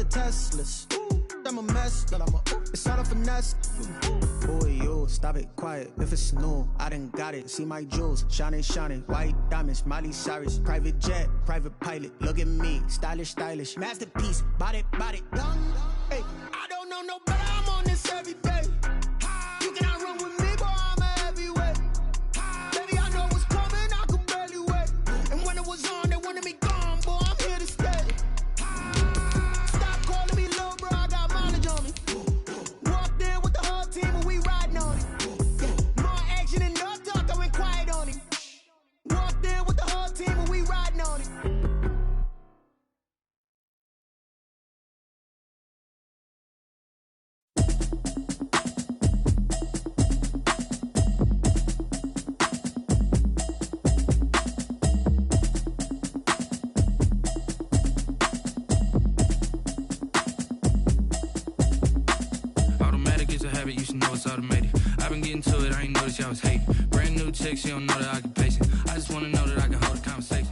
the Teslas. I'm a mess, but it's all a finesse. Boy, yo, stop it, quiet. If it's new, I done got it. See my jewels, shining, shining. White diamonds, Miley Cyrus. Private jet, private pilot. Look at me, stylish, stylish. Masterpiece, body, body. Young, hey, I don't know no better. I'm on this every day. You cannot run with me, boy, I'm a heavyweight. Baby, I know what's coming, I could barely wait. And when it was on, they wanted me gone, boy, I'm here to stay. Stop calling me little bro, I got mileage on me. Walked in with the whole team and we riding on it. More action and no talk, I went quiet on it. Walked in with the whole team and we riding on it. You should know it's automated. I've been getting to it, I ain't noticed y'all was hating. Brand new chick, she don't know the occupation. I just wanna know that I can hold a conversation.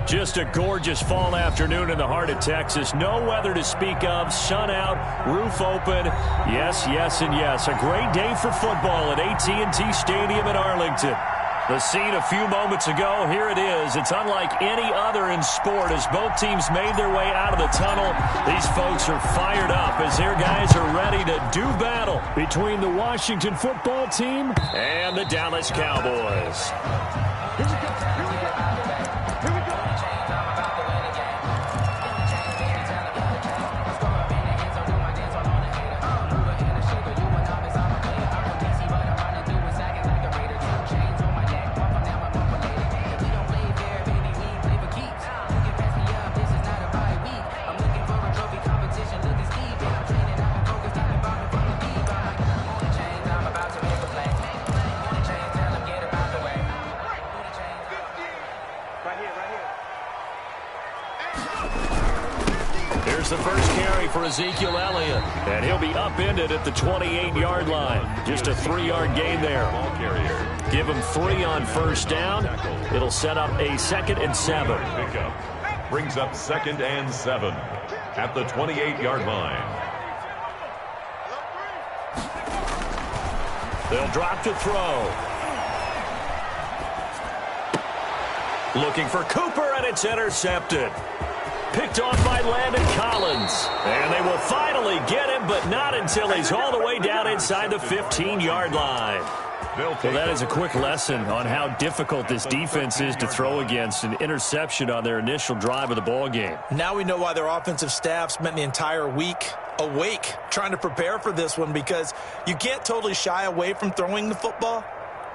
Just a gorgeous fall afternoon in the heart of Texas. No weather to speak of. Sun out, roof open. Yes, yes, and yes. A great day for football at AT&T Stadium in Arlington. The scene a few moments ago, here it is. It's unlike any other in sport as both teams made their way out of the tunnel. These folks are fired up as their guys are ready to do battle between the Washington football team and the Dallas Cowboys. The first carry for Ezekiel Elliott, and he'll be upended at the 28-yard line. Just a 3-yard gain there. Give him 3 on first down. It'll set up a 2nd and 7. Brings up 2nd and 7 at the 28-yard line. They'll drop to throw. Looking for Cooper, and it's intercepted. Picked off by Landon Collins. And they will finally get him, but not until he's all the way down inside the 15-yard line. Well, that is a quick lesson on how difficult this defense is to throw against. An interception on their initial drive of the ball game. Now we know why their offensive staff spent the entire week awake trying to prepare for this one, because you can't totally shy away from throwing the football.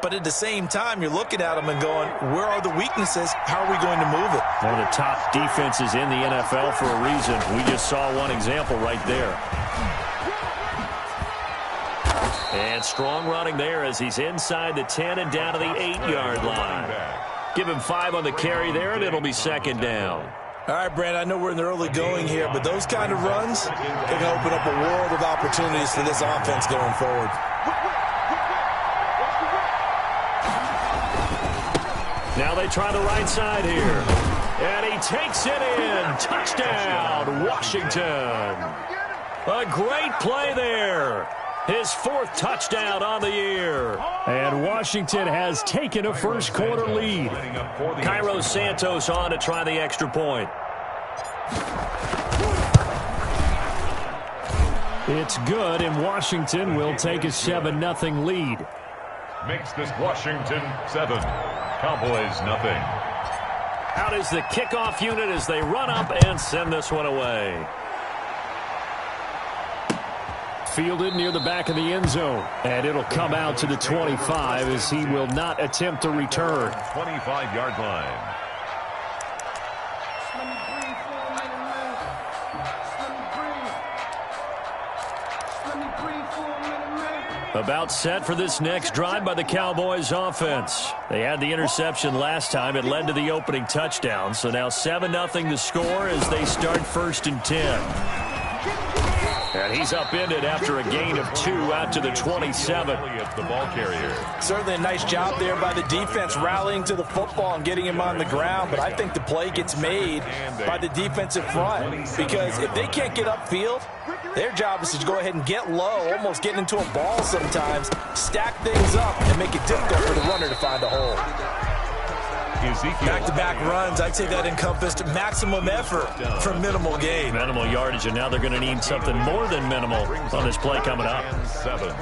But at the same time, you're looking at them and going, where are the weaknesses? How are we going to move it? One of the top defenses in the NFL for a reason. We just saw one example right there. And strong running there as he's inside the 10 and down to the 8-yard line. Give him 5 on the carry there, and it'll be 2nd down. All right, Brand, I know we're in the early going here, but those kind of runs, they can open up a world of opportunities for this offense going forward. Now they try the right side here. And he takes it in. Touchdown, Washington. A great play there. His 4th touchdown on the year. And Washington has taken a first quarter lead. Cairo Santos on to try the extra point. It's good, and Washington will take a 7-0 lead. Makes this Washington 7. Cowboys nothing. Out is the kickoff unit as they run up and send this one away. Fielded near the back of the end zone. And it'll come out to the 25 as he will not attempt to return. 25-yard line. About set for this next drive by the Cowboys offense. They had the interception last time. It led to the opening touchdown. So now 7-0 to score as they start 1st and 10. And he's upended after a gain of 2 out to the 27. The ball carrier. Certainly a nice job there by the defense rallying to the football and getting him on the ground, but I think the play gets made by the defensive front because if they can't get upfield, their job is to go ahead and get low, almost get into a ball sometimes, stack things up, and make it difficult for the runner to find a hole. Back-to-back runs, I'd say that encompassed maximum effort for minimal gain. Minimal yardage, and now they're going to need something more than minimal on this play coming up. 7.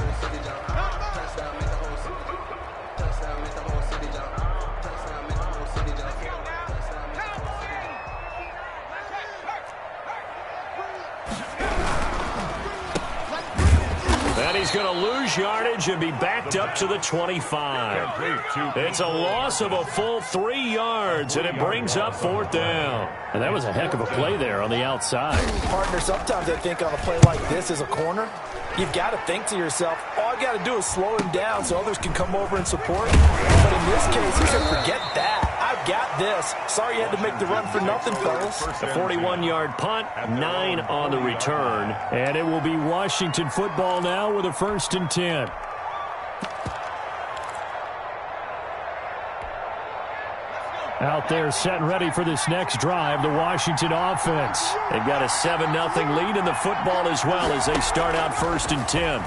And he's going to lose yardage and be backed up to the 25. It's a loss of a full 3 yards, and it brings up 4th down. And that was a heck of a play there on the outside. Partner, sometimes I think on a play like this as a corner, you've got to think to yourself, all I got to do is slow him down so others can come over and support. But in this case, he said, forget that. I've got this. Sorry you had to make the run for nothing, fellas. A 41-yard punt, 9 on the return. And it will be Washington football now with a 1st and 10. Out there set and ready for this next drive, the Washington offense. They've got a 7-0 lead in the football as well as they start out 1st and 10.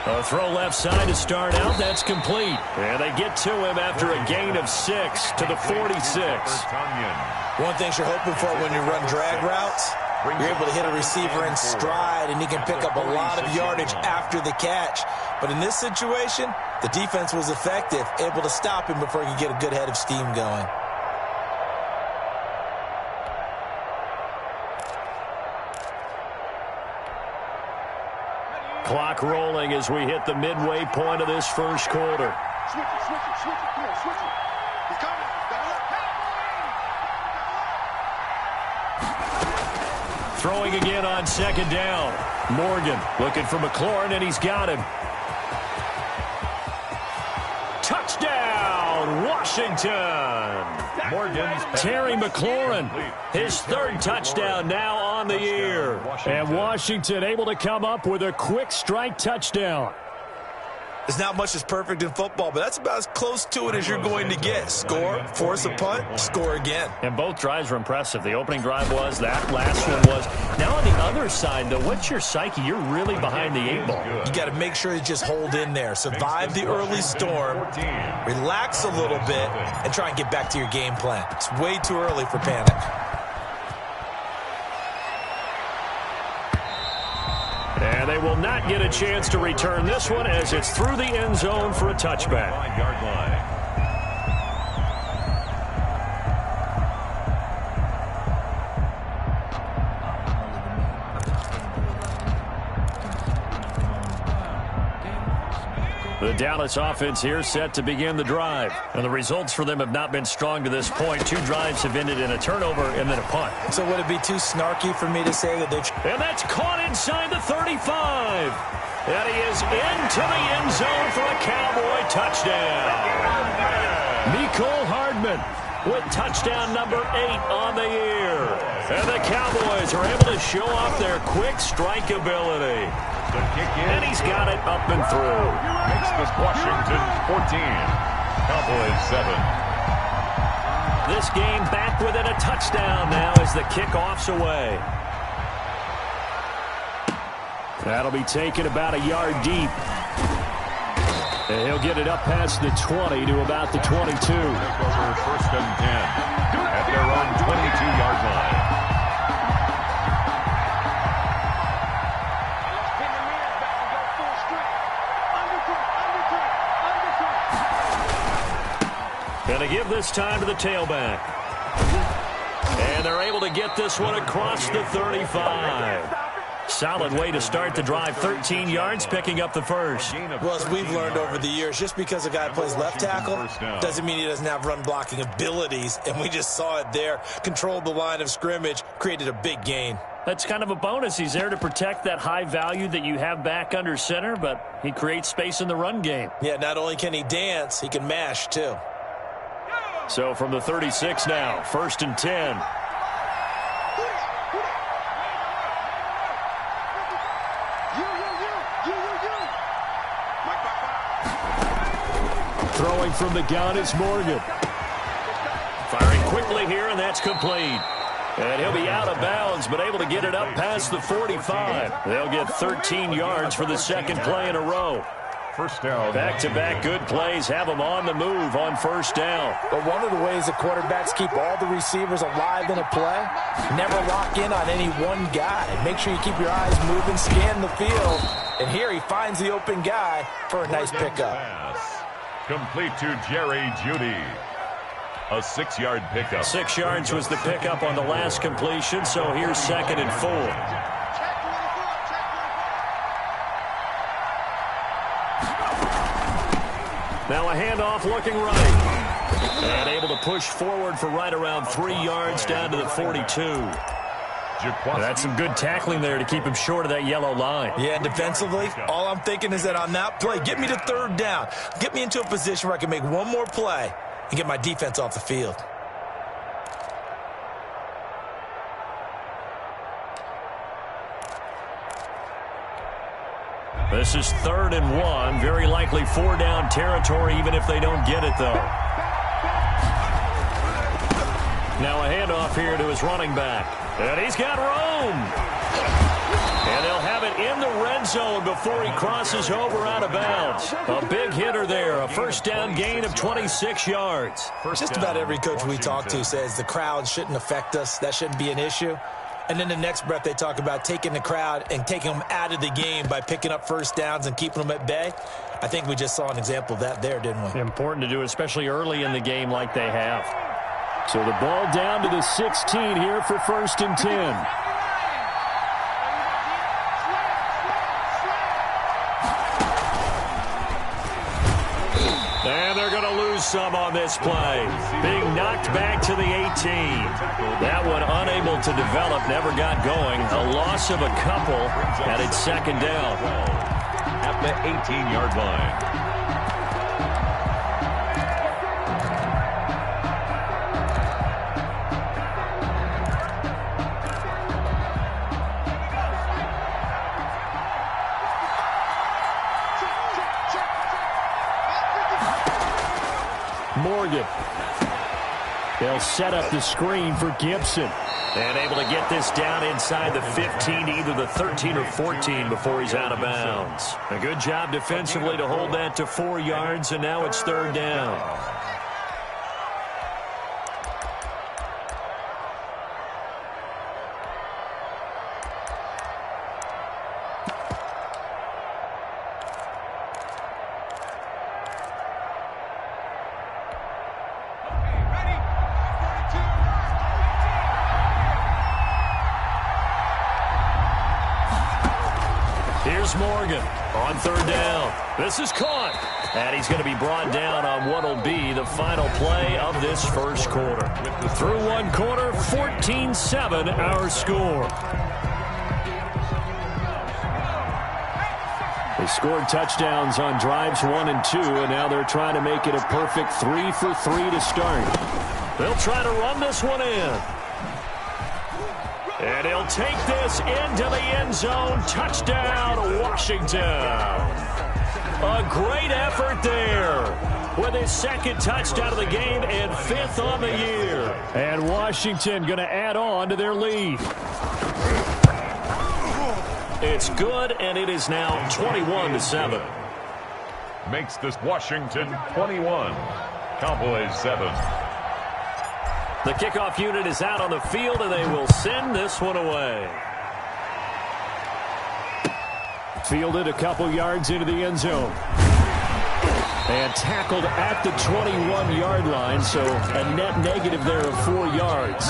A throw left side to start out. That's complete. And they get to him after a gain of 6 to the 46. One thing you're hoping for when you run drag routes, you're able to hit a receiver in stride, and he can pick up a lot of yardage after the catch. But in this situation, the defense was effective, able to stop him before he could get a good head of steam going. Clock rolling as we hit the midway point of this first quarter. Switch it. Come on, switch it. He's coming. Throwing again on 2nd down. Morgan looking for McLaurin, and he's got him. Touchdown, Washington! Terry McLaurin, his 3rd touchdown now on the year. And Washington able to come up with a quick strike touchdown. There's not much that's perfect in football, but that's about as close to it as you're going to get. Score, force a punt, score again. And both drives were impressive. The opening drive was, that last one was. Now on the other side, though, what's your psyche? You're really behind the 8 ball. You got to make sure you just hold in there. Survive the early storm, relax a little bit, and try and get back to your game plan. It's way too early for panic. And they will not get a chance to return this one as it's through the end zone for a touchback. 5-yard line. The Dallas offense here set to begin the drive. And the results for them have not been strong to this point. 2 drives have ended in a turnover and then a punt. So would it be too snarky for me to say that they're... And that's caught inside the 35. And he is into the end zone for a Cowboy touchdown. Mecole Hardman with touchdown number 8 on the year. And the Cowboys are able to show off their quick strike ability. And he's got it up and through. Makes this Washington 14. Cowboys 7. This game back within a touchdown now as the kickoff's away. That'll be taken about a yard deep. And he'll get it up past the 20 to about the 22. Take over 1st and 10 at their own 22-yard line. Going to give this time to the tailback. And they're able to get this one across the 35. Solid way to start the drive. 13 yards, picking up the first. Well, as we've learned over the years, just because a guy plays left tackle doesn't mean he doesn't have run-blocking abilities. And we just saw it there. Controlled the line of scrimmage, created a big gain. That's kind of a bonus. He's there to protect that high value that you have back under center, but he creates space in the run game. Yeah, not only can he dance, he can mash, too. So from the 36 now, 1st and 10. from the gun is Morgan. Firing quickly here, and that's complete. And he'll be out of bounds, but able to get it up past the 45. They'll get 13 yards for the second play in a row. First down. Back-to-back good plays have them on the move on first down. But one of the ways that quarterbacks keep all the receivers alive in a play, never lock in on any one guy. Make sure you keep your eyes moving, scan the field. And here he finds the open guy for a nice pickup. Pass. Complete to Jerry Jeudy. A 6-yard pickup. 6 yards was the pickup on the last completion, so here's 2nd and 4. Now a handoff looking right. And able to push forward for right around 3 yards down to the 42. That's some good tackling there to keep him short of that yellow line. Yeah, defensively, all I'm thinking is that on that play, get me to 3rd down. Get me into a position where I can make one more play and get my defense off the field. This is 3rd and 1. Very likely 4-down territory, even if they don't get it, though. Now a handoff here to his running back. And he's got room. And they'll have it in the red zone before he crosses over out of bounds. A big hitter there. A first down gain of 26 yards. Just about every coach we talk to says the crowd shouldn't affect us. That shouldn't be an issue. And then the next breath they talk about taking the crowd and taking them out of the game by picking up first downs and keeping them at bay. I think we just saw an example of that there, didn't we? Important to do, especially early in the game like they have. So the ball down to the 16 here for 1st and 10. And they're going to lose some on this play. Being knocked back to the 18. That one unable to develop, never got going. A loss of a couple, and it's 2nd down. At the 18-yard line. Morgan. They'll set up the screen for Gibson. And able to get this down inside the 15, either the 13 or 14 before he's out of bounds. A good job defensively to hold that to 4 yards, and now it's 3rd down. Here's Morgan on 3rd down. This is caught. And he's going to be brought down on what will be the final play of this first quarter. Through 1 quarter, 14-7 our score. They scored touchdowns on drives 1 and 2, and now they're trying to make it a perfect 3 for 3 to start. They'll try to run this one in. And he'll take this into the end zone. Touchdown, Washington. A great effort there with his 2nd touchdown of the game and 5th on the year. And Washington going to add on to their lead. It's good, and it is now 21-7. Makes this Washington 21. Cowboys 7. The kickoff unit is out on the field, and they will send this one away. Fielded a couple yards into the end zone. And tackled at the 21-yard line, so a net negative there of 4 yards.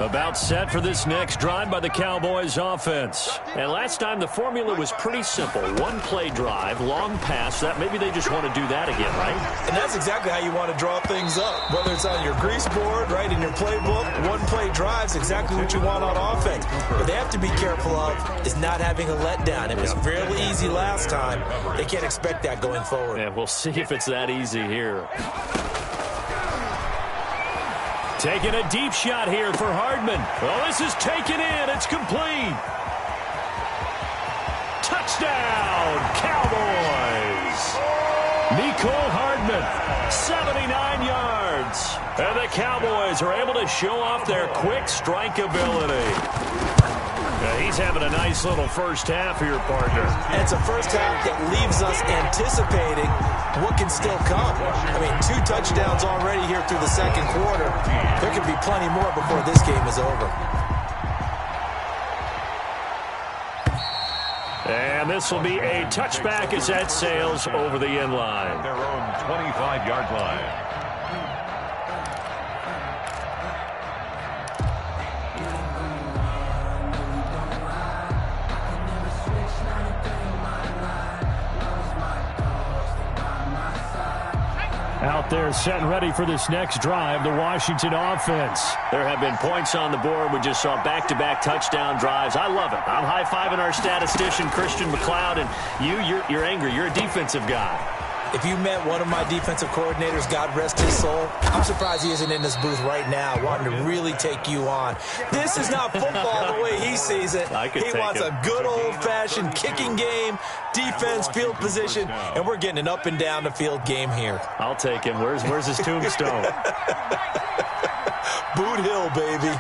About set for this next drive by the Cowboys offense. And last time the formula was pretty simple. 1 play drive, long pass. That maybe they just want to do that again, right? And that's exactly how you want to draw things up. Whether it's on your grease board, right, in your playbook, 1 play drive is exactly what you want on offense. What they have to be careful of is not having a letdown. It was fairly easy last time. They can't expect that going forward. And we'll see if it's that easy here. Taking a deep shot here for Hardman. Oh, this is taken in. It's complete. Touchdown, Cowboys. Nicole Hardman, 79 yards. And the Cowboys are able to show off their quick strike ability. He's having a nice little first half here, partner. And it's a first half that leaves us anticipating what can still come. I mean, 2 touchdowns already here through the second quarter. There could be plenty more before this game is over. And this will be a touchback as that sails over the end line. Their own 25-yard line. Out there set and ready for this next drive, the Washington offense. There have been points on the board. We just saw back-to-back touchdown drives. I love it. I'm high-fiving our statistician, Christian McLeod, and you're angry. You're a defensive guy. If you met one of my defensive coordinators, God rest his soul, I'm surprised he isn't in this booth right now wanting to really take you on. This is not football the way he sees it. He wants a good old-fashioned kicking game, defense, field position, and we're getting an up and down the field game here. I'll take him. Where's his tombstone? Boot Hill, baby.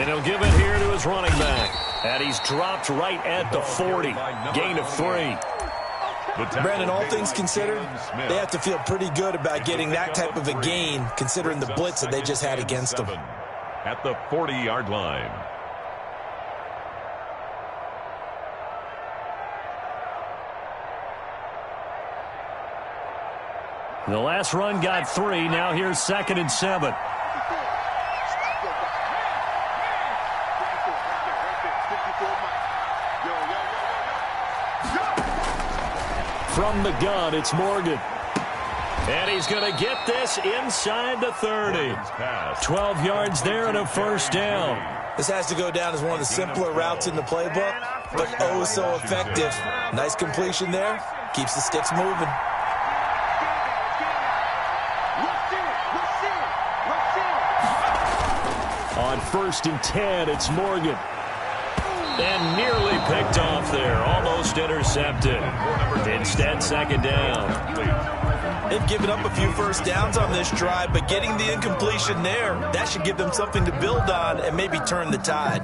And he'll give it here to his running back. And he's dropped right at the 40. Gain of 3. Brandon, all things considered, they have to feel pretty good about getting that type of a gain, considering the blitz that they just had against them. At the 40-yard line. The last run got 3. Now here's 2nd and 7. From the gun, it's Morgan. And he's going to get this inside the 30. 12 yards there and a first down. This has to go down as one of the simpler routes in the playbook, but oh so effective. Nice completion there. Keeps the sticks moving. On 1st and 10, it's Morgan. And nearly picked off there. Almost intercepted. Instead, 2nd down. They've given up a few first downs on this drive, but getting the incompletion there, that should give them something to build on and maybe turn the tide.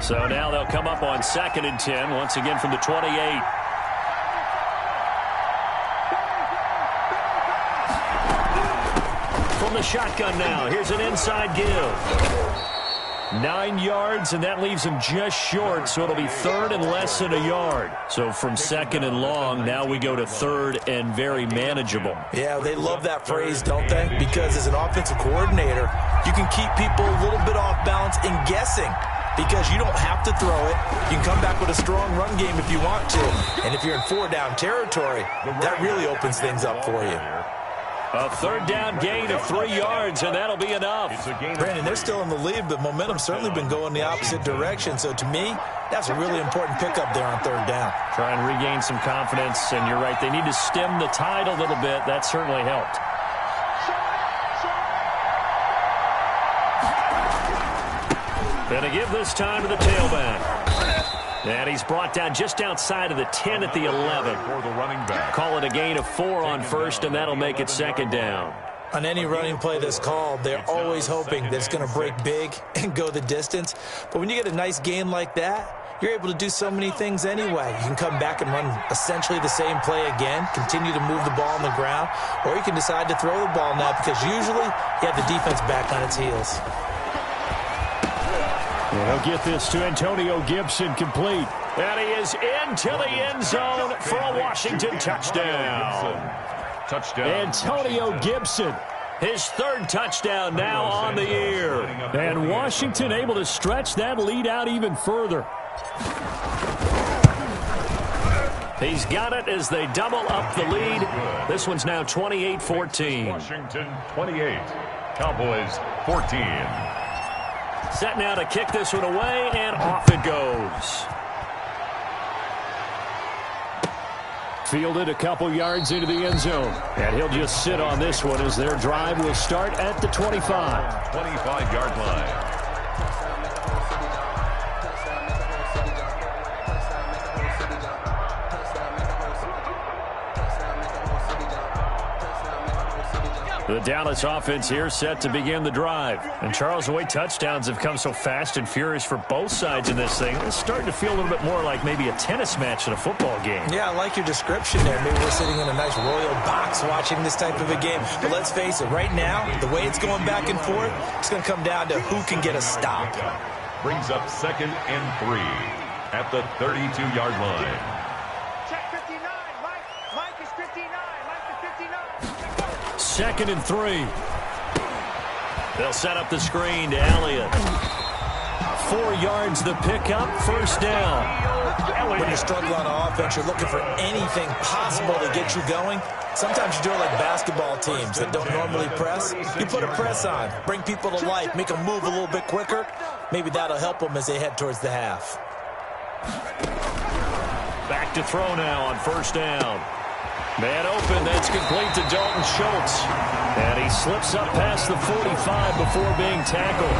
So now they'll come up on 2nd and 10, once again from the 28. From the shotgun now, here's an inside give. 9 yards, and that leaves him just short, so it'll be 3rd and less than a yard. So from 2nd and long, now we go to 3rd and very manageable. Yeah, they love that phrase, don't they? Because as an offensive coordinator, you can keep people a little bit off balance and guessing because you don't have to throw it. You can come back with a strong run game if you want to. And if you're in 4-down territory, that really opens things up for you. A 3rd down gain of 3 yards, and that'll be enough. Brandon, they're still in the lead, but momentum's certainly been going the opposite direction. So to me, that's a really important pickup there on 3rd down. Try and regain some confidence, and you're right. They need to stem the tide a little bit. That certainly helped. Gonna give this time to the tailback. And he's brought down just outside of the 10 at the 11. For the running back. Call it a gain of 4 on 1st, and that'll make it 2nd down. On any running play that's called, they're always hoping that it's going to break big and go the distance. But when you get a nice gain like that, you're able to do so many things anyway. You can come back and run essentially the same play again, continue to move the ball on the ground, or you can decide to throw the ball now because usually you have the defense back on its heels. They'll get this to Antonio Gibson complete. And he is into the end zone for a Washington touchdown. Antonio Gibson, his 3rd touchdown now on the year. And Washington able to stretch that lead out even further. He's got it as they double up the lead. This one's now 28-14. Washington 28, Cowboys 14. Set now to kick this one away, and off it goes. Fielded a couple yards into the end zone. And he'll just sit on this one as their drive will start at the 25. 25-yard line. The Dallas offense here set to begin the drive. And Charles, the way touchdowns have come so fast and furious for both sides in this thing, it's starting to feel a little bit more like maybe a tennis match than a football game. Yeah, I like your description there. Maybe we're sitting in a nice royal box watching this type of a game. But let's face it, right now, the way it's going back and forth, it's going to come down to who can get a stop. Brings up 2nd and 3 at the 32-yard line. Check 59. Mike is 59. Mike is 59. 2nd and 3. They'll set up the screen to Elliott. 4 yards the pickup, first down. When you're struggling on offense, you're looking for anything possible to get you going. Sometimes you do it like basketball teams that don't normally press. You put a press on, bring people to life, make them move a little bit quicker. Maybe that'll help them as they head towards the half. Back to throw now on first down. Man open, that's complete to Dalton Schultz. And he slips up past the 45 before being tackled.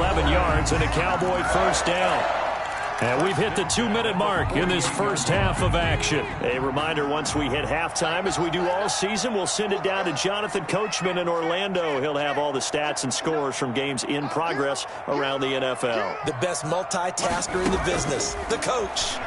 11 yards and a Cowboy first down. And we've hit the 2-minute mark in this first half of action. A reminder, once we hit halftime, as we do all season, we'll send it down to Jonathan Coachman in Orlando. He'll have all the stats and scores from games in progress around the NFL. The best multitasker in the business, the coach.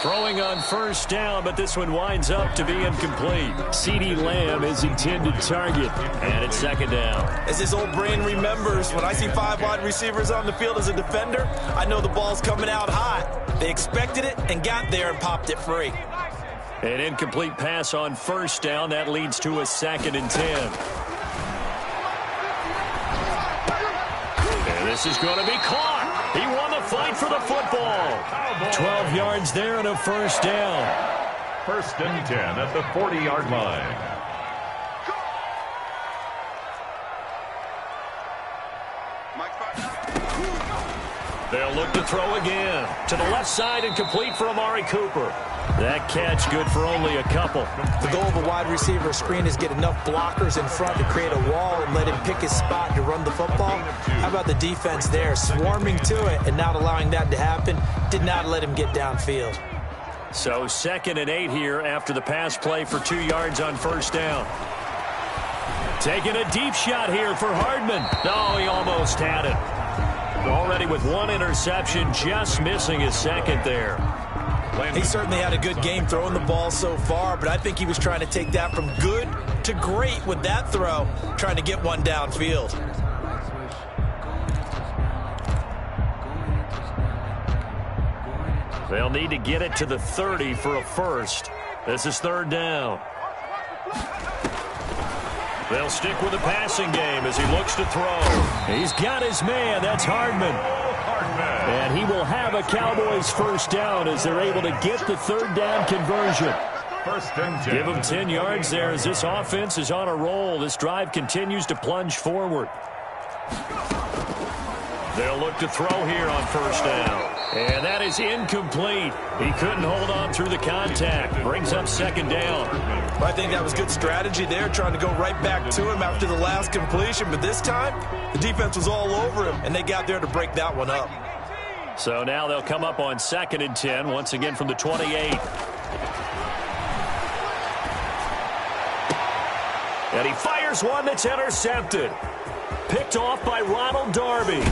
Throwing on first down, but this one winds up to be incomplete. CeeDee Lamb is intended target, and it's second down. As his old brain remembers, when I see 5 wide receivers on the field as a defender, I know the ball's coming out hot. They expected it and got there and popped it free. An incomplete pass on first down. That leads to a 2nd and 10. And this is going to be caught. He won the fight for the football. 12 yards there and a first down. 1st and 10 at the 40-yard line. They'll look to throw again. To the left side and complete for Amari Cooper. That catch good for only a couple. The goal of a wide receiver screen is get enough blockers in front to create a wall and let him pick his spot to run the football. How about the defense there, swarming to it and not allowing that to happen? Did not let him get downfield. So 2nd and 8 here after the pass play for 2 yards on first down. Taking a deep shot here for Hardman. No, he almost had it. Already with 1 interception, just missing his 2nd there. He certainly had a good game throwing the ball so far, but I think he was trying to take that from good to great with that throw, trying to get one downfield. They'll need to get it to the 30 for a first. This is 3rd down. They'll stick with the passing game as he looks to throw. He's got his man. That's Hardman. And he will have a Cowboys first down as they're able to get the 3rd down conversion. 1st and 10. Give him 10 yards there as this offense is on a roll. This drive continues to plunge forward. They'll look to throw here on first down. And that is incomplete. He couldn't hold on through the contact. Brings up 2nd down. I think that was good strategy there, trying to go right back to him after the last completion. But this time, the defense was all over him, and they got there to break that one up. So now they'll come up on 2nd and 10, once again from the 28. And he fires one that's intercepted. Picked off by Ronald Darby.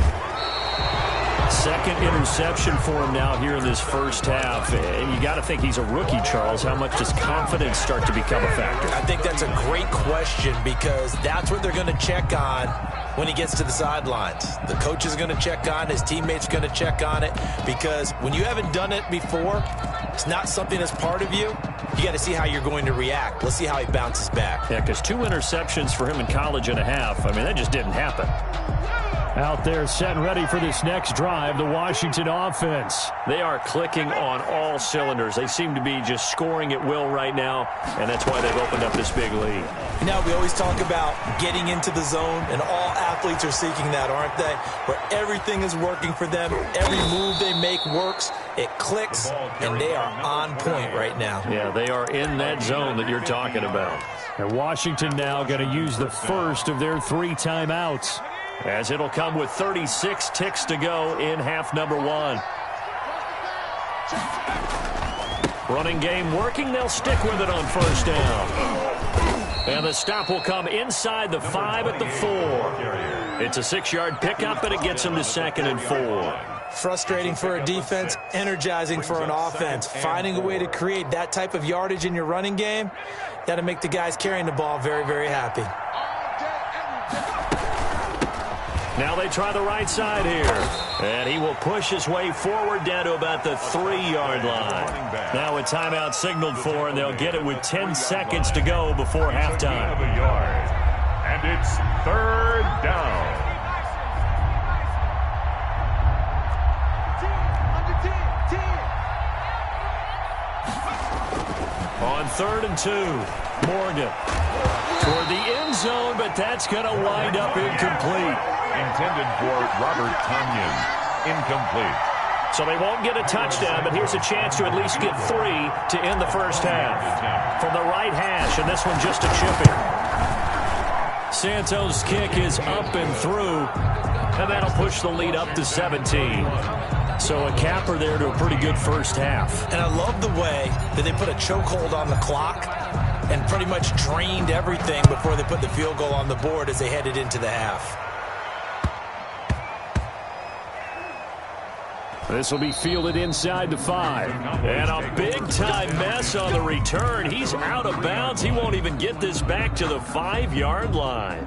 2nd interception for him now here in this first half. And you got to think he's a rookie, Charles. How much does confidence start to become a factor? I think that's a great question because that's what they're going to check on when he gets to the sidelines. The coach is going to check on it. His teammates are going to check on it because when you haven't done it before, it's not something that's part of you. You got to see how you're going to react. Let's see how he bounces back. Yeah, because 2 interceptions for him in college and a half, I mean, that just didn't happen. Out there set and ready for this next drive, the Washington offense. They are clicking on all cylinders. They seem to be just scoring at will right now, and that's why they've opened up this big lead. Now, we always talk about getting into the zone, and all athletes are seeking that, aren't they? Where everything is working for them. Every move they make works. It clicks, and they are on point right now. Yeah, they are in that zone that you're talking about. And Washington now going to use the first of their 3 timeouts, as it'll come with 36 ticks to go in half number 1. Running game working. They'll stick with it on first down. And the stop will come inside the 5 at the 4. It's a 6-yard pickup, and it gets them to 2nd and 4. Frustrating for a defense, energizing for an offense. Finding a way to create that type of yardage in your running game, that'll make the guys carrying the ball very, very happy. Now they try the right side here. And he will push his way forward down to about the 3-yard line. Now a timeout signaled for, and they'll get it with 10 seconds to go before halftime. And it's 3rd down. On 3rd and 2, Morgan toward the end zone, but that's going to wind up incomplete. Intended for Robert Tonyan. Incomplete. So they won't get a touchdown, but here's a chance to at least get 3 to end the first half. From the right hash, and this one just a chipping. Santos' kick is up and through, and that'll push the lead up to 17. So a capper there to a pretty good first half. And I love the way that they put a chokehold on the clock and pretty much drained everything before they put the field goal on the board as they headed into the half. This will be fielded inside the 5. And a big-time mess on the return. He's out of bounds. He won't even get this back to the 5-yard line.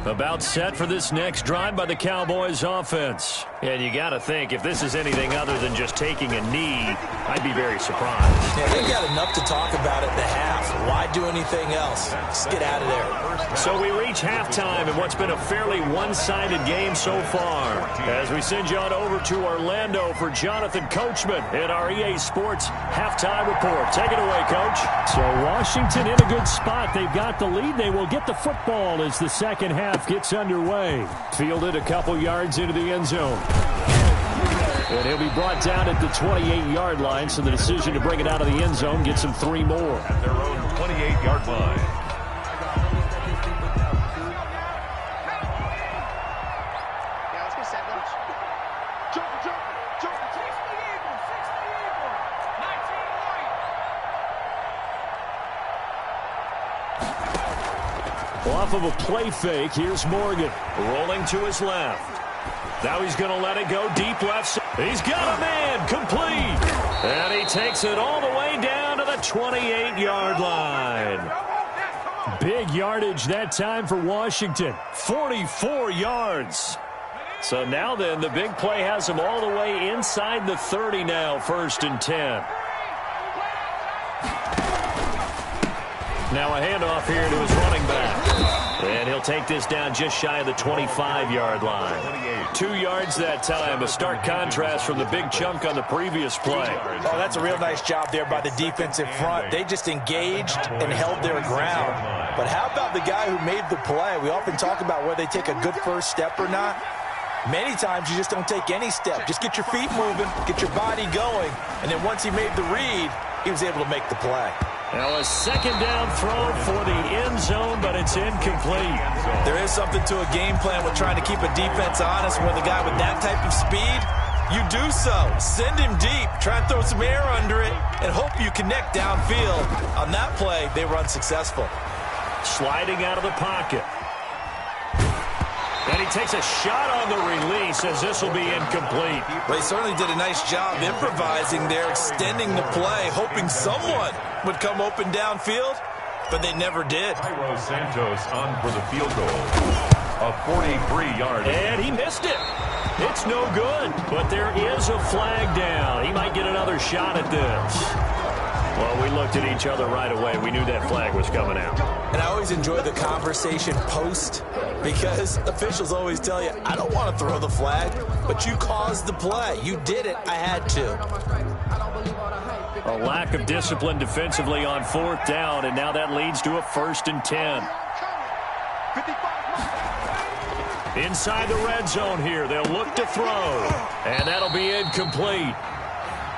About set for this next drive by the Cowboys offense. And you got to think, if this is anything other than just taking a knee, I'd be very surprised. Yeah, they've got enough to talk about at the half. Why do anything else? Just get out of there. So we reach halftime in what's been a fairly one-sided game so far. As we send you on over to Orlando for Jonathan Coachman in our EA Sports Halftime Report. Take it away, Coach. So Washington in a good spot. They've got the lead. They will get the football as the second half gets underway. Fielded a couple yards into the end zone. And he'll be brought down at the 28-yard line, so the decision to bring it out of the end zone gets him 3 more. At their own 28-yard line. Yeah, let's get set. Off of a play fake, here's Morgan rolling to his left. Now he's going to let it go deep left. He's got a man, complete. And he takes it all the way down to the 28-yard line. Big yardage that time for Washington, 44 yards. So now then, the big play has him all the way inside the 30 now, 1st and 10. Now a handoff here to his running back. And he'll take this down just shy of the 25-yard line. 2 yards that time, a stark contrast from the big chunk on the previous play. Oh, that's a real nice job there by the defensive front. They just engaged and held their ground. But how about the guy who made the play? We often talk about whether they take a good first step or not. Many times you just don't take any step. Just get your feet moving, get your body going, and then once he made the read, he was able to make the play. Now a second down throw for the end zone, but it's incomplete. There is something to a game plan with trying to keep a defense honest. With a guy with that type of speed, you do so. Send him deep, try and throw some air under it, and hope you connect downfield. On that play, they were unsuccessful. Sliding out of the pocket. And he takes a shot on the release as this will be incomplete. Well, he certainly did a nice job improvising there, extending the play, hoping someone would come open downfield, but they never did. Santos on for the field goal. A 43-yard. And he missed it. It's no good, but there is a flag down. He might get another shot at this. Well, we looked at each other right away. We knew that flag was coming out. And I always enjoy the conversation post because officials always tell you, I don't want to throw the flag, but you caused the play. You did it. I had to. A lack of discipline defensively on 4th down, and now that leads to a 1st and 10. Inside the red zone here, they'll look to throw, and that'll be incomplete.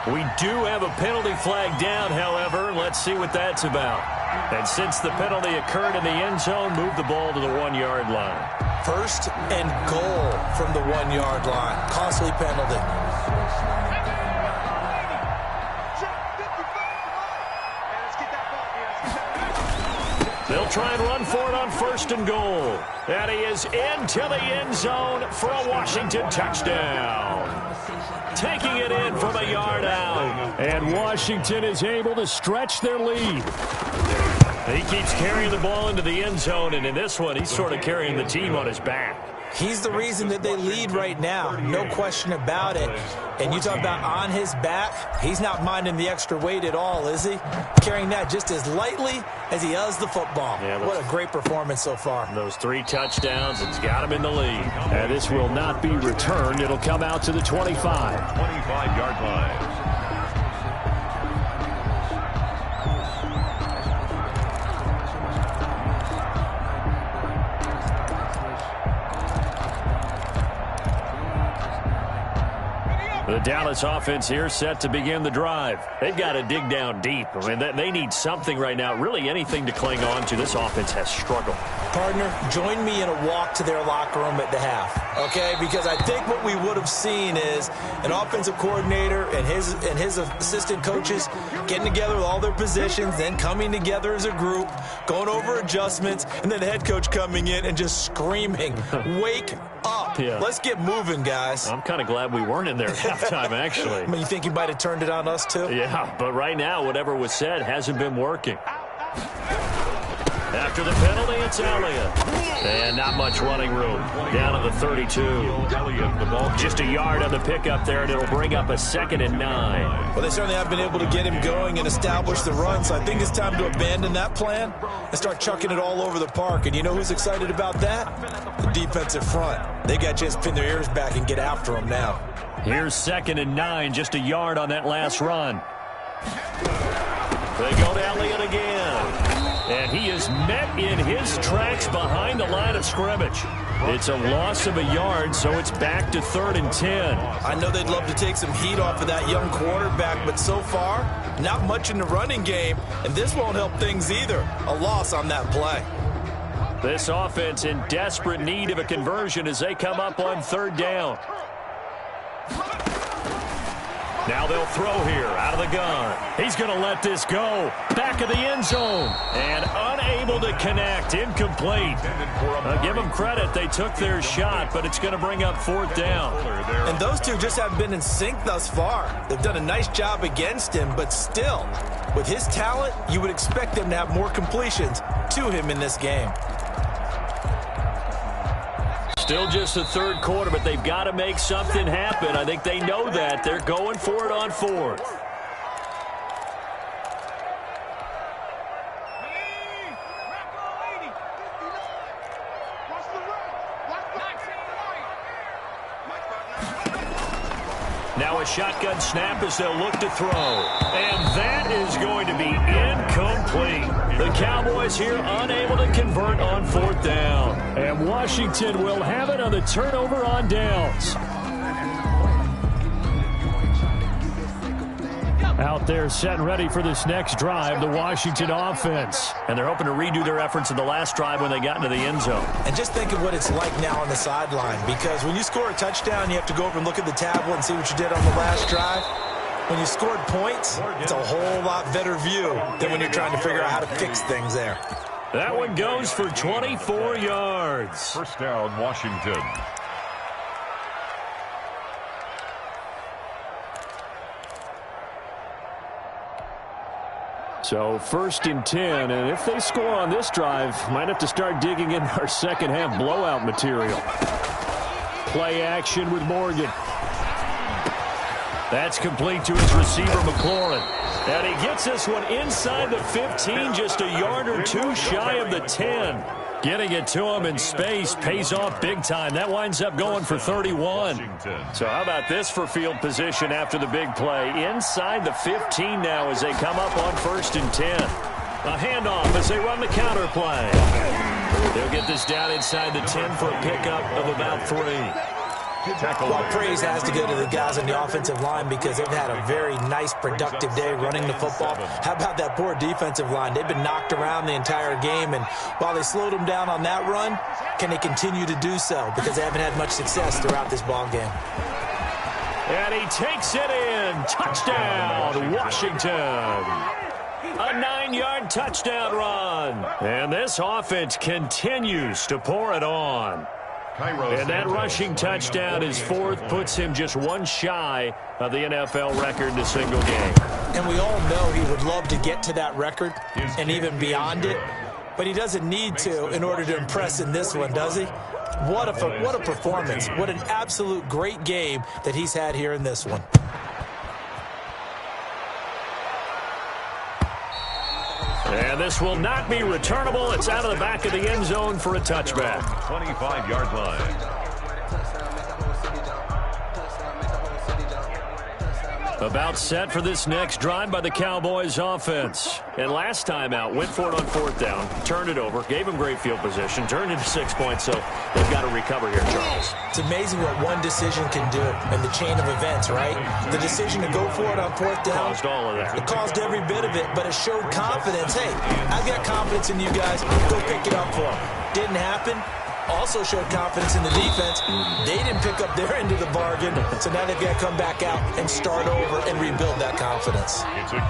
We do have a penalty flag down, however. Let's see what that's about. And since the penalty occurred in the end zone, move the ball to the 1-yard line. 1st and goal from the 1-yard line. Costly penalty. They'll try and run for it on 1st and goal. And he is into the end zone for a Washington touchdown. Taking it in from a yard out. And Washington is able to stretch their lead. He keeps carrying the ball into the end zone, and in this one, he's sort of carrying the team on his back. He's the reason that they lead right now, no question about it. And you talk about on his back, he's not minding the extra weight at all, is he? Carrying that just as lightly as he does the football. Yeah, what a great performance so far. Those 3 touchdowns, it's got him in the lead. And this will not be returned. It'll come out to the 25. 25-yard line. The Dallas offense here set to begin the drive. They've got to dig down deep. I mean, they need something right now, really anything to cling on to. This offense has struggled. Partner, join me in a walk to their locker room at the half, okay? Because I think what we would have seen is an offensive coordinator and his assistant coaches getting together with all their positions, then coming together as a group, going over adjustments, and then the head coach coming in and just screaming, wake up. Yeah. Let's get moving, guys. I'm kind of glad we weren't in there at halftime, actually. I mean, you think he might have turned it on us, too? Yeah, but right now, whatever was said hasn't been working. After the penalty, it's Elliott. And not much running room. Down to the 32. Just a yard on the pickup there, and it'll bring up a 2nd and 9. Well, they certainly have been able to get him going and establish the run, so I think it's time to abandon that plan and start chucking it all over the park. And you know who's excited about that? The defensive front. They got a chance to pin their ears back and get after him now. Here's 2nd and 9, just a yard on that last run. They go to Elliott again. And he is met in his tracks behind the line of scrimmage. It's a loss of a yard, so it's back to 3rd and 10. I know they'd love to take some heat off of that young quarterback, but so far, not much in the running game, and this won't help things either. A loss on that play. This offense in desperate need of a conversion as they come up on 3rd down. Now they'll throw here out of the gun. He's going to let this go. Back of the end zone. And unable to connect. Incomplete. Give them credit. They took their shot, but it's going to bring up 4th down. And those two just haven't been in sync thus far. They've done a nice job against him, but still, with his talent, you would expect them to have more completions to him in this game. Still just the 3rd quarter, but they've got to make something happen. I think they know that. They're going for it on 4th. Now a shotgun snap as they'll look to throw. And that is going to be incomplete. The Cowboys here unable to convert on 4th down. And Washington will have it on the turnover on downs. Out there set and ready for this next drive, the Washington offense. And they're hoping to redo their efforts in the last drive when they got into the end zone. And just think of what it's like now on the sideline, because when you score a touchdown, you have to go over and look at the tablet and see what you did on the last drive. When you scored points, it's a whole lot better view than when you're trying to figure out how to fix things there. That one goes for 24 yards. 1st down, Washington. So 1st and 10, and if they score on this drive, might have to start digging in our second half blowout material. Play action with Morgan. That's complete to his receiver, McLaurin. And he gets this one inside the 15, just a yard or two shy of the 10. Getting it to him in space pays off big time. That winds up going for 31. So how about this for field position after the big play? Inside the 15 now as they come up on 1st and 10. A handoff as they run the counter play. They'll get this down inside the 10 for a pickup of about 3. Well, praise has to go to the guys on the offensive line because they've had a very nice, productive day running the football. How about that poor defensive line? They've been knocked around the entire game, and while they slowed them down on that run, can they continue to do so? Because they haven't had much success throughout this ball game. And he takes it in. Touchdown, Washington. A 9-yard touchdown run. And this offense continues to pour it on. And that rushing touchdown, his 4th, puts him just one shy of the NFL record in a single game. And we all know he would love to get to that record and even beyond it, but he doesn't need to in order to impress in this one, does he? What a performance. What an absolute great game that he's had here in this one. And this will not be returnable. It's out of the back of the end zone for a touchback. 25-yard line. About set for this next drive by the Cowboys offense. And last time out, went for it on 4th down, turned it over, gave them great field position, turned into 6 points, so they've got to recover here, Charles. It's amazing what one decision can do in the chain of events, right? The decision to go for it on 4th down. Caused all of that. It caused every bit of it, but it showed confidence. Hey, I've got confidence in you guys. Go pick it up for them. Didn't happen. Also showed confidence in the defense. They didn't pick up their end of the bargain, so now they've got to come back out and start over and rebuild that confidence.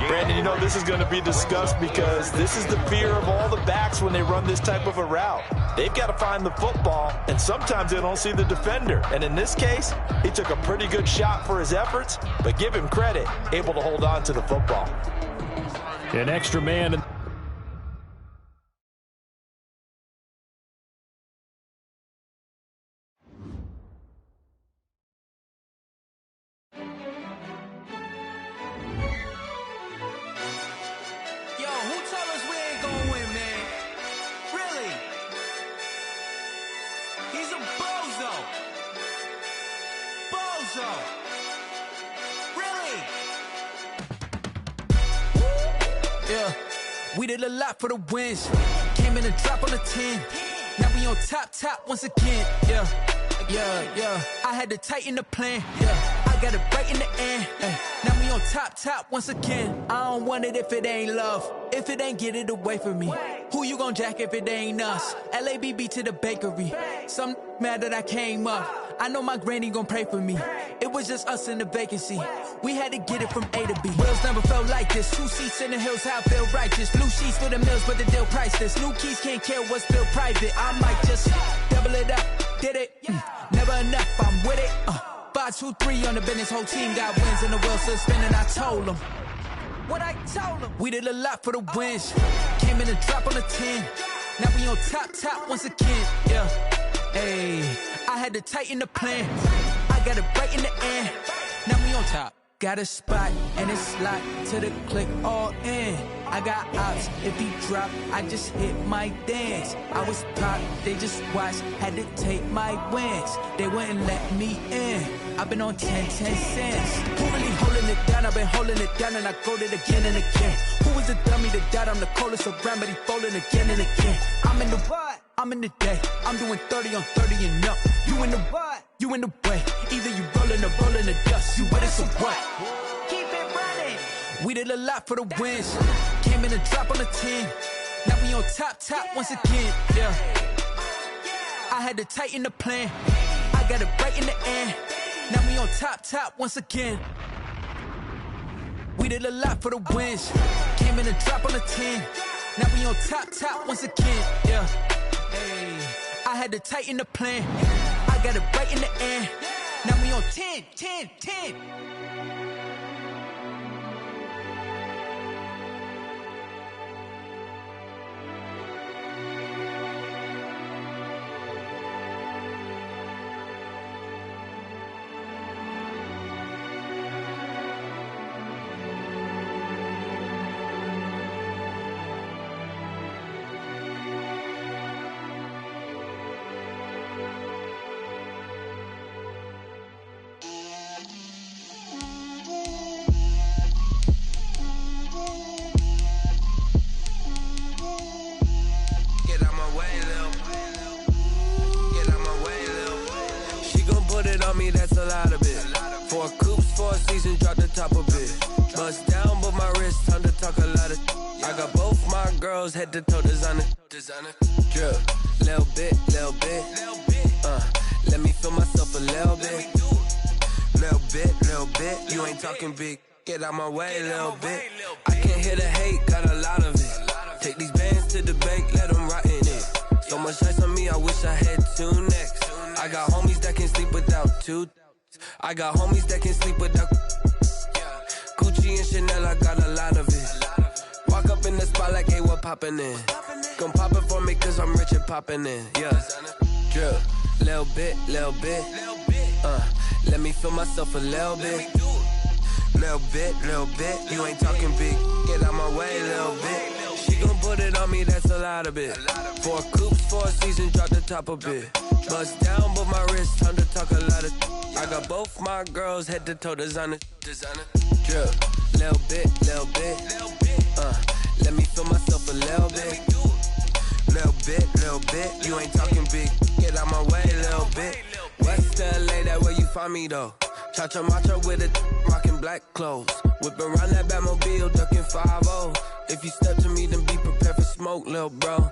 Brandon, you know this is going to be discussed because this is the fear of all the backs when they run this type of a route. They've got to find the football, and sometimes they don't see the defender. And in this case, he took a pretty good shot for his efforts, but give him credit, able to hold on to the football. An extra man. We did a lot for the wins. Came in a drop on the 10. Now we on top once again. Yeah. I had to tighten the plan. Yeah. I got it right in the end. Now we on top once again. I don't want it if it ain't love. If it ain't, get it away from me. Who you gon' jack if it ain't us? LABB to the bakery. Some mad that I came up. I know my granny gon' pray for me. It was just us in the vacancy. We had to get it from A to B. Wheels never felt like this. 2 seats in the hills, how I feel righteous. Blue sheets for the mills, but the deal priceless. New keys can't care what's still private. I might just double it up. Did it? Never enough, I'm with it. 5, 2, 3 on the business. Whole team got wins and the wheels still spinning. I told them what I told them. We did a lot for the wins. Came in a drop on the 10. Now we on top once again. Yeah. Hey, I had to tighten the plan. I got it right in the end. Now we on top. Got a spot and it's locked to the click all in. I got ops, if he drop, I just hit my dance. I was top, they just watched, had to take my wins. They wouldn't let me in. I've been on 10 cents. Who really holding it down? I've been holding it down and I go it again and again. Who was the dummy that died? I'm the coldest around, but he falling again and again. I'm in the what? I'm in the day. I'm doing 30 on 30 and up. You in the what? You in the way. Either you rolling or rolling the dust. You with it, so what? Keep it running. We did a lot for the wins. Came in a drop on the 10. Now we on top once again. Yeah. I had to tighten the plan. I got it right in the end. Now we on top once again. We did a lot for the wins. Came in a drop on the 10. Now we on top once again. Yeah. Hey, I had to tighten the plan. I got it right in the end. Now we on 10. talk a lot of. I got both my girls head to toe designer. Drip, little bit. Let me feel myself a little bit. Little bit. You ain't talking big. Get out my way, little bit. I can't hear the hate, got a lot of it. Take these bands to the bank, let them rot in it. So much ice on me, I wish I had 2 necks. I got homies that can sleep without 2. I got homies that can sleep without Gucci and Chanel, I got a lot of it. Walk up in the spot like, hey, what poppin' in? Gon' pop it for me cause I'm rich and poppin' in. Yeah, drip, little bit. Let me feel myself a little bit. Little bit. You ain't talking big. Get out my way, little bit. She gon' put it on me, that's a lot of it. 4 coops, 4 seasons, drop the top a bit. Bust down, but my wrist, time to talk a lot of. I got both my girls head to toe designer. Drip, little bit. Let me feel myself a little bit. Little bit. You ain't talking big. Get out my way, little bit. West LA, that where you find me though. Cha-cha matcha with a rockin' black clothes. Whip around that Batmobile, ducking 5-0. If you step to me, then be prepared for smoke, lil' bro.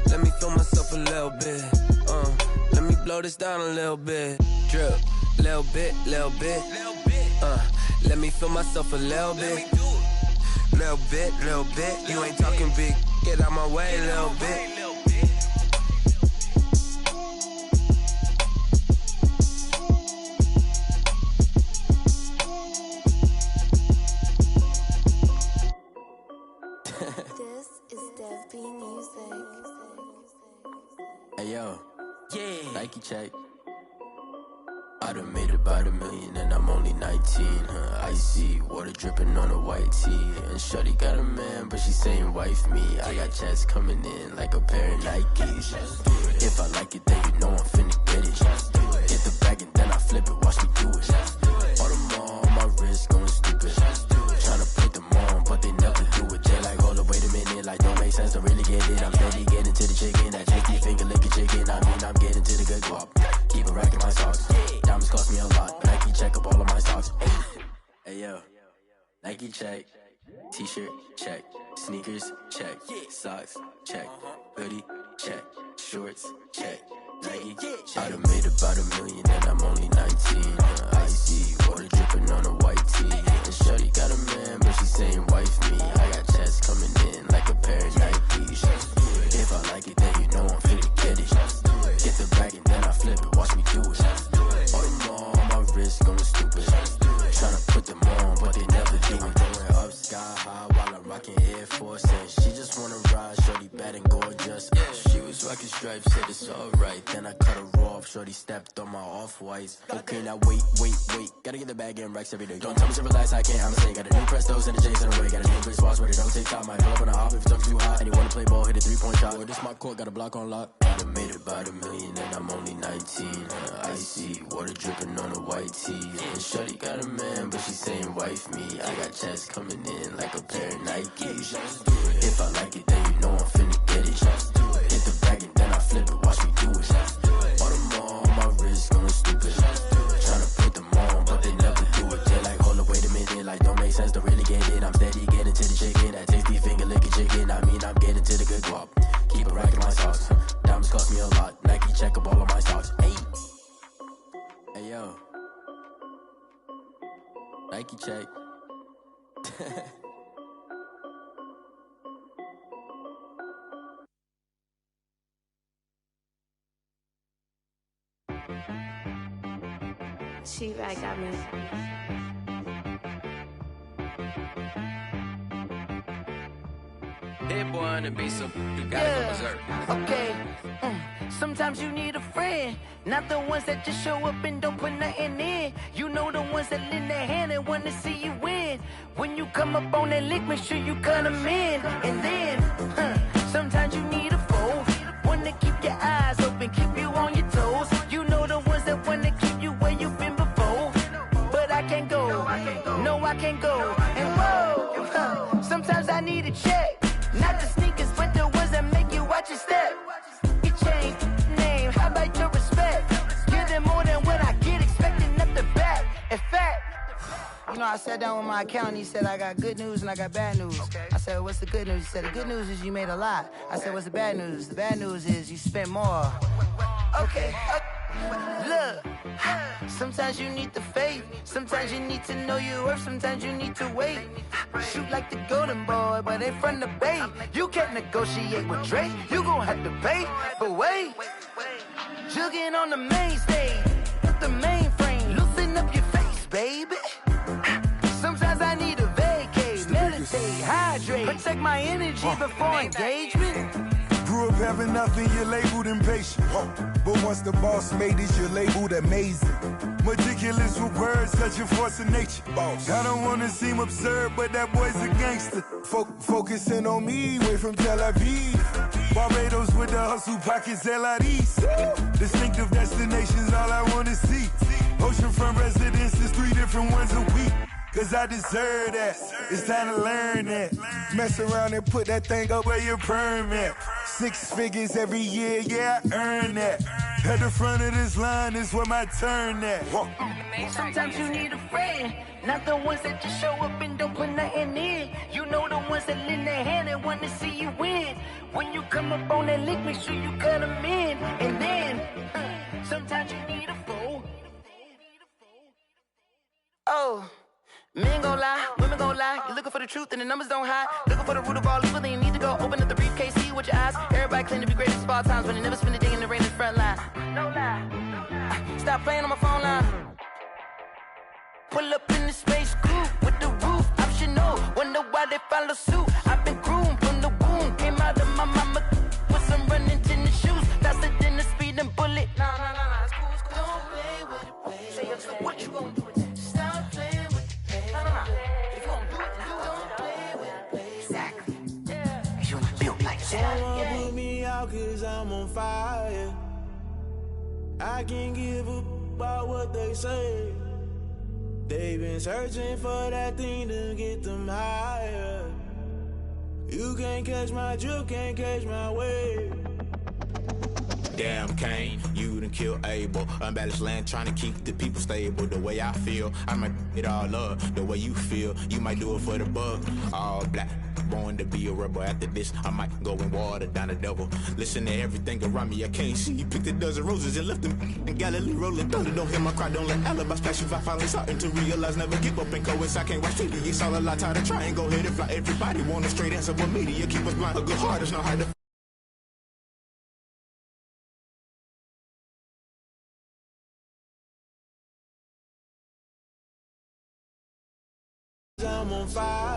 Let me feel myself a little bit. Let me blow this down a little bit. Drip, little bit. Let me feel myself a little bit. Little bit. You ain't talking big. Get out my way, little bit. Hey yo, yeah. Nike check. I done made about $1 million and I'm only 19. Icy water dripping on a white tee. And shorty got a man, but she saying wife me. I got checks coming in like a pair of Nikes. If I like it, then you know I'm finna get it. Get the bag and then I flip it. Watch me do it. All them on my wrist going stupid. Tryna put them on, but they never do it. They like, hold up, wait a minute. Like, don't make sense to really get it. I'm steady getting to the chicken. That tricky finger licking chicken. I mean, I'm getting to the good guap. Keep a rack in my socks. Diamonds cost me a lot. Nike check up all of my stocks. Hey yo, Nike check. T-shirt check. Sneakers check. Socks check. Hoodie check. Shorts check. Nike I done made about $1 million and I'm only 19. Icy water dripping on a white tee. And shorty got a man, but she saying wife me. I got checks coming in like a pair of Nikes. If I like it, then you know I'm finna get it. Get the bag and then I flip it. Watch me do it. All them on my wrist going stupid. Tryna put them on, but they never do it. Going up sky high while I'm rocking Air Force. And she just wanna ride, shorty bad and gorgeous. She was rocking stripes, said it's alright. Then I cut her off, shorty stepped on my off-whites. Okay, now wait. Gotta get the bag and racks every day. Don't tell me to relax, I can't, I'm saying. Got a new Prestos and a J's in the way. Got a new Chris Foss, but it don't take time. Might pull up on a hop if it's up too hot. And you wanna play ball, hit a 3-point shot. Or this my court, got a block on lock. I done made about $1 million and I'm only 19. Icy water dripping on a white tee. And shorty got a man, but she saying wife me. I got checks coming in like a pair of Nikes. If I like it, then you know I'm finna get it. Hit the bag and then I flip it, watch me do it. All them on my wrist going stupid. Tryna put them on, but they never do it. They like, hold up, wait a minute. Like, don't make sense to really get it. I'm steady getting to the chicken. That tasty finger licking chicken. I mean, I'm getting to the good guap. Keep a rack in my socks. Diamonds cost me a lot. Nike check up all of my stocks. Hey yo, Nike check. She right got me. Hit boy on the beat, so you gotta go berserk. Okay. Sometimes you need a friend, not the ones that just show up and don't put nothing in. You know the ones that lend their hand and wanna see you win. When you come up on that lick, make sure you cut them in. And then, sometimes you need a foe, one to keep your eyes open, keep you on your toes. You know the ones that wanna keep you where you've been before. But I can't go, no I can't go. And whoa, sometimes I need a check, not the sneakers, but the ones that make you watch your step. Change name, how about your respect? Give them more than what I get, expecting nothing back. In fact, You know, I sat down with my accountant. He said, I got good news and I got bad news. Okay. I said, what's the good news? He said, the good news is you made a lot. I said, what's the bad news? The bad news is you spent more. Okay. Look, sometimes you need the faith. Sometimes you need to know your worth. Sometimes you need to wait. Shoot like the golden boy, but they from the bay. You can't negotiate with Drake. You gon' have to pay. But wait, jugging on the main stage, the mainframe, loosen up your face, baby. Sometimes I need a vacate, meditate, hydrate, protect my energy before engagement. Grew up having nothing, you're labeled impatient. But once the boss made it, you're labeled amazing. Meticulous with words, such a force of nature. I don't wanna seem absurd, but that boy's a gangster. Focusing on me, way from Tel Aviv. Barbados with the hustle pockets, LIDs. Distinctive destinations, all I wanna see. Oceanfront residences, 3 different ones a week. Cause I deserve that, it's time to learn that. Mess around and put that thing up where your permit. 6 figures every year, yeah, I earn that. At the front of this line is where my turn at. Sometimes you need a friend, not the ones that just show up and don't put nothing in. You know the ones that lend their hand and want to see you win. When you come up on that lick, make sure you cut them in. And then, sometimes you need a fool. Oh. Men gon' lie, women gon' lie. You're looking for the truth and the numbers don't hide. Looking for the root of all evil, then you need to go open up the briefcase, see with your eyes. Everybody claim to be greatest of all times, but they never spend a day in the rain in the front line. No lie. Stop playing on my phone line. Pull up in the space coupe with the roof optional. Wonder why they follow suit. I've been groomed from the womb. Came out of my mama with some running tennis shoes. Faster than the speeding bullet. Nah, it's cool, it's cool. Don't play with it, baby. Say so what you gon' do with it? Stop playing with it. If you gon' do it, don't play with it, baby. Exactly. Yeah. You built like that. Someone put me out cause I'm on fire. I can't give up about what they say. They've been searching for that thing to get them higher. You can't catch my drift, can't catch my wave. Damn Kane, you done kill Abel. Unbalanced land trying to keep the people stable. The way I feel, I might it all up. The way you feel, you might do it for the bug. All black, born to be a rebel. After this, I might go and water down the devil. Listen to everything around me, I can't see. Picked a dozen roses and left them in Galilee rolling thunder. Don't hear my cry, don't let alibis pass you. I finally starting to realize, never give up and coincide. Can't watch TV, it's all a lot. Tired of trying, go ahead and fly. Everybody want a straight answer, but media keep us blind. A good heart is not hard to I'm on fire.